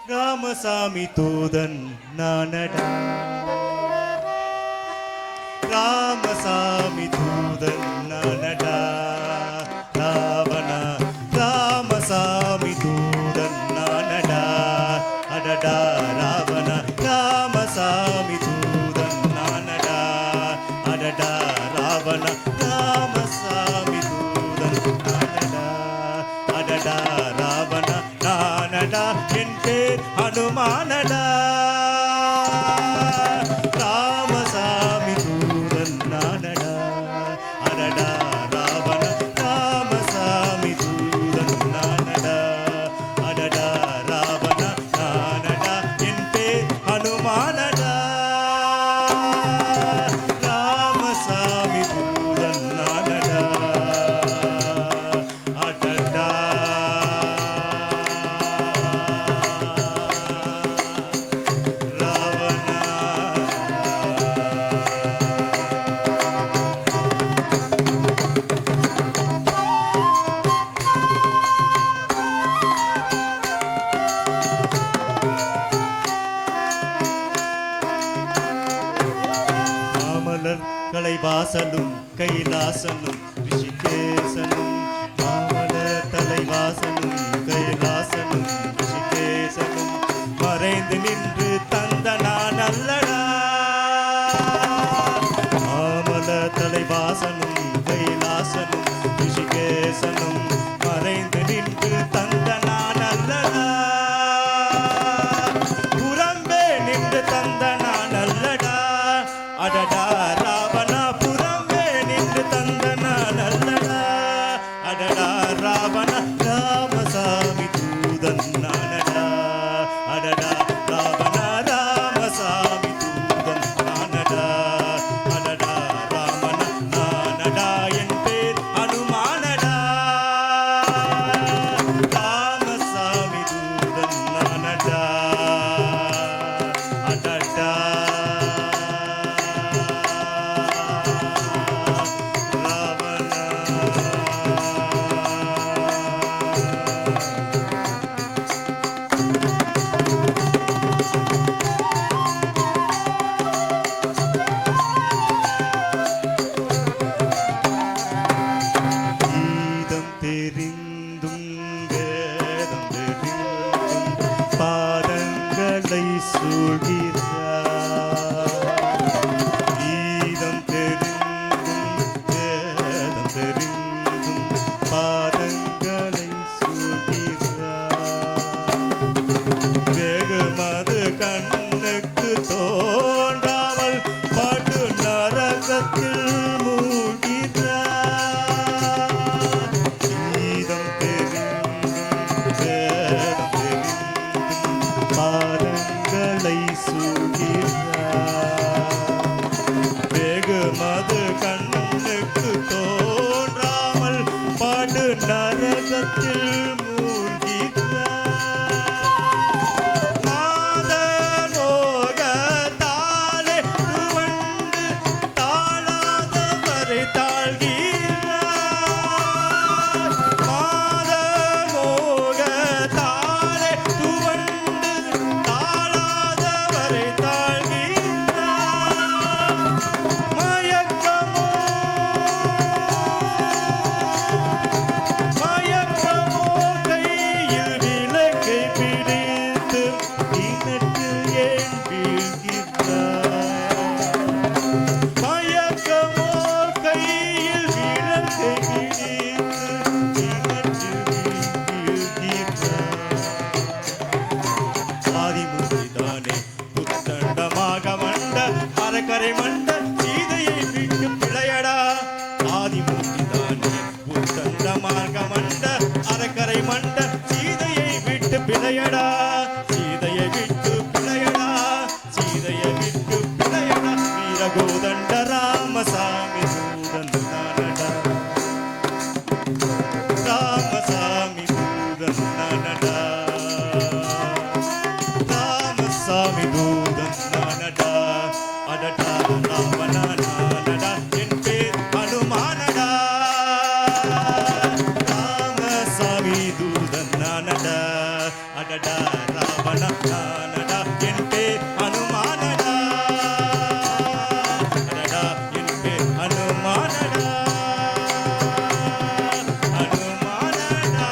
ராமசாமி தூதன் நானடா ராமசாமி தூதன் நானடா ராவணா ராமசாமி தூதன் நானடா அடடா ராவணா ராமசாமி தூதன் நானடா அடடா ராவணா ராமசாமி தூதன் நானடா அடடா ராவணா நானடா என் பேர் ஹனுமானடா ராமசாமி தூதன் நானடா அடடா ராவண ராமசாமி தூதன் நானடா அடடா ராவண நானடா என் பேர் ஹனுமானடா ராமசாமி தூதன் நானடா அடடா கலைவாசனும் கைலாசனும் ரிஷிகேசனும் மாமல தலைவாசனும் கைலாசனும் ரிஷிகேசனும் மறைந்து நின்று தந்த நான் அல்லடா மாமல தலைவாசனும் கைலாசனும் ரிஷிகேசனும் மறைந்து நின்று தந்த நான் அல்லடா புறம்பே நின்று தந்த நான் அல்லடா அடடா ராவணா புறம்பே நின்று தந்த நான் அல்லடா அடடா ராவணா ராமசாமி தூதன் நானடா அடடா ராவணா ராமசாமி தூதன் நானடா அடடா ராமணா நானடா என் பேர் ஹனுமானடா ராமசாமி தூதன் நானடா அடடா பாதங்களை சூழ்கிறார் கீதம் தெரிந்தும் வேதம் தெரிந்தும் பாதங்களை சூழ்கிறார் வெகுமது கண்ணுக்கு தோன்றாமல் படு நரகத்தில் மூழ்கிறார் கீதம் தெரிந்தும் வேதம் பாதங்களை சூழ்கிறார் வெகுமது கண்ணுக்கு தோன்றாமல் படு நரகத்தில் கரை மண்ட சீதையை விட்டு பிழையடா ஆதிமூர்த்திதானே புத்தந்த மார்க்க மண்ட அறக்கரை மண்ட சீதையை விட்டு பிழையடா சீதையை விட்டு பிழையடா சீதையை விட்டு பிழையடா வீரகோதண்ட ராமசாமி தூதன் நானடா ராமசாமி தூதன் நானடா ராமசாமி தூதன் நானடா அடடா ராவணா நானடா என் பேர் ஹனுமானடா ராமசாமி தூதன் நானடா அடடா ராவணா நானடா என் பேர் அனுமானடா அடடா என் பேர் அனுமானடா அனுமானடா